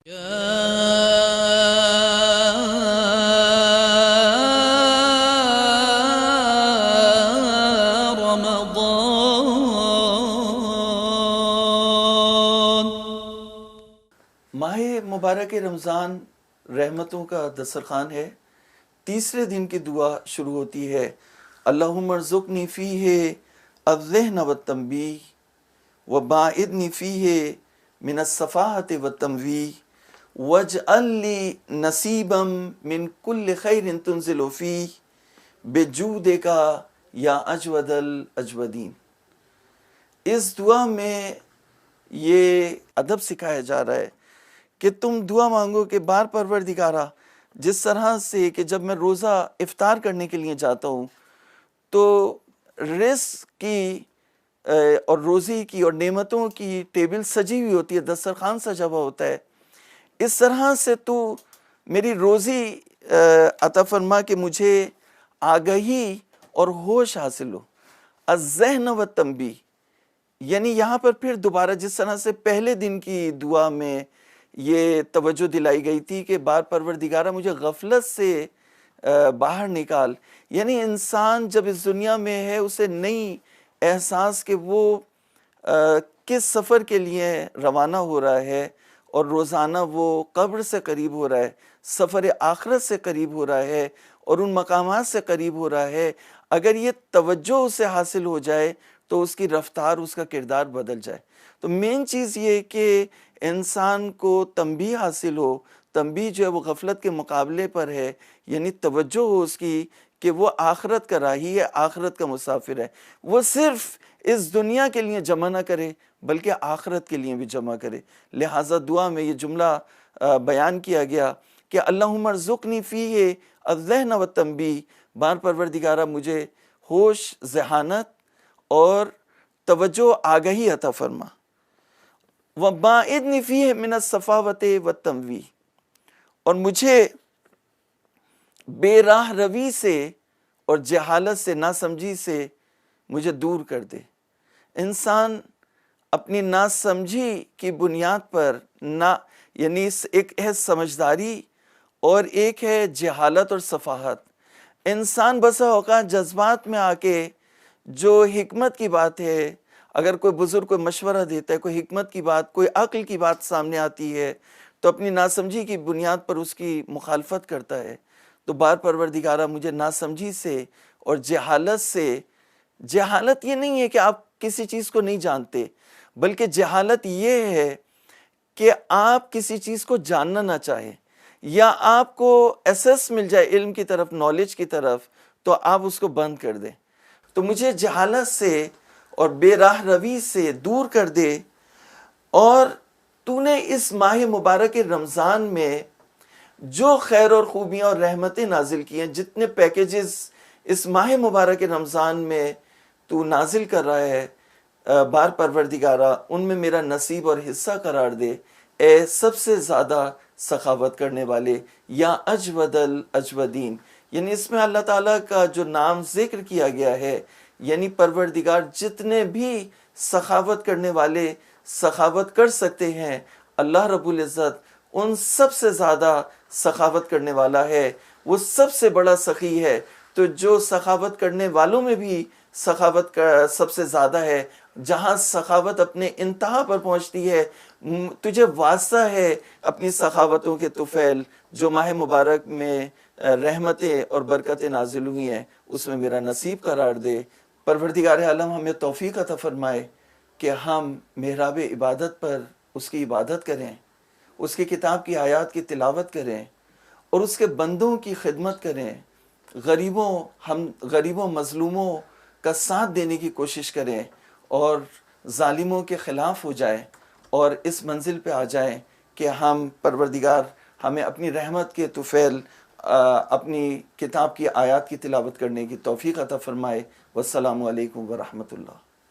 ماہ مبارک رمضان رحمتوں کا دسترخوان ہے۔ تیسرے دن کی دعا شروع ہوتی ہے، اللہم ارزقنی فیہ الذہن والتنبیہ وباعدنی فیہ من السفاہۃ والتمویہ واجعل لی نصیبا من کل خیر تنزل فیہ بجودک یا اجود الاجودین۔ اس دعا میں یہ ادب سکھایا جا رہا ہے کہ تم دعا مانگو کہ بار پروردگارا، جس طرح سے کہ جب میں روزہ افطار کرنے کے لیے جاتا ہوں تو رزق کی اور روزی کی اور نعمتوں کی ٹیبل سجی ہوئی ہوتی ہے، دسترخوان سجا ہوا ہوتا ہے، اس طرح سے تو میری روزی عطا فرما کہ مجھے آگہی اور ہوش حاصل ہو۔ الذہن والتنبیہ، یعنی یہاں پر پھر دوبارہ جس طرح سے پہلے دن کی دعا میں یہ توجہ دلائی گئی تھی کہ بار پروردگارہ مجھے غفلت سے باہر نکال، یعنی انسان جب اس دنیا میں ہے اسے نئی احساس کہ وہ کس سفر کے لیے روانہ ہو رہا ہے، اور روزانہ وہ قبر سے قریب ہو رہا ہے، سفر آخرت سے قریب ہو رہا ہے، اور ان مقامات سے قریب ہو رہا ہے۔ اگر یہ توجہ اسے حاصل ہو جائے تو اس کی رفتار، اس کا کردار بدل جائے۔ تو مین چیز یہ کہ انسان کو تنبیہ حاصل ہو، تنبیہ جو ہے وہ غفلت کے مقابلے پر ہے، یعنی توجہ ہو اس کی کہ وہ آخرت کا راہی ہے، آخرت کا مسافر ہے، وہ صرف اس دنیا کے لیے جمع نہ کرے بلکہ آخرت کے لیے بھی جمع کرے۔ لہٰذا دعا میں یہ جملہ بیان کیا گیا کہ اللہم ارزقنی فیہ الذہن والتنبیہ، بار پروردگارہ مجھے ہوش، ذہانت اور توجہ آگہی عطا فرما۔ وَبَاعِدْنِ فِيهِ مِنَ السَّفَاوَةِ وَالتَّمْوِیہِ، اور مجھے بے راہ روی سے اور جہالت سے، ناسمجھی سے مجھے دور کر دے۔ انسان اپنی ناسمجھی کی بنیاد پر یعنی ایک ہے سمجھداری اور ایک ہے جہالت اور سفاہت۔ انسان بسا اوقات جذبات میں آ کے جو حکمت کی بات ہے، اگر کوئی بزرگ کوئی مشورہ دیتا ہے، کوئی حکمت کی بات، کوئی عقل کی بات سامنے آتی ہے تو اپنی ناسمجھی کی بنیاد پر اس کی مخالفت کرتا ہے۔ تو بار پروردگارہ مجھے ناسمجھی سے اور جہالت سے، جہالت یہ نہیں ہے کہ آپ کسی چیز کو نہیں جانتے، بلکہ جہالت یہ ہے کہ آپ کسی چیز کو جاننا نہ چاہیں، یا آپ کو ایسیس مل جائے علم کی طرف، نالج کی طرف، تو آپ اس کو بند کر دیں۔ تو مجھے جہالت سے اور بے راہ روی سے دور کر دے، اور تو نے اس ماہ مبارک رمضان میں جو خیر اور خوبیاں اور رحمتیں نازل کی ہیں، جتنے پیکیجز اس ماہ مبارک رمضان میں تو نازل کر رہا ہے، بار پروردگارہ ان میں میرا نصیب اور حصہ قرار دے، اے سب سے زیادہ سخاوت کرنے والے، یا اجود الاجودین۔ یعنی اس میں اللہ تعالیٰ کا جو نام ذکر کیا گیا ہے، یعنی پروردگار جتنے بھی سخاوت کرنے والے سخاوت کر سکتے ہیں، اللہ رب العزت ان سب سے زیادہ سخاوت کرنے والا ہے، وہ سب سے بڑا سخی ہے۔ تو جو سخاوت کرنے والوں میں بھی سخاوت کا سب سے زیادہ ہے، جہاں سخاوت اپنے انتہا پر پہنچتی ہے، تجھے واسطہ ہے اپنی سخاوتوں کے طفیل جو ماہ مبارک میں رحمتیں اور برکتیں نازل ہوئی ہیں، اس میں میرا نصیب قرار دے۔ پروردگار عالم ہمیں توفیق عطا فرمائے کہ ہم محراب عبادت پر اس کی عبادت کریں، اس کی کتاب کی آیات کی تلاوت کریں، اور اس کے بندوں کی خدمت کریں، غریبوں مظلوموں کا ساتھ دینے کی کوشش کریں، اور ظالموں کے خلاف ہو جائیں، اور اس منزل پہ آ جائیں کہ ہم پروردگار ہمیں اپنی رحمت کے طفیل اپنی کتاب کی آیات کی تلاوت کرنے کی توفیق عطا فرمائے۔ والسلام علیکم ورحمۃ اللہ۔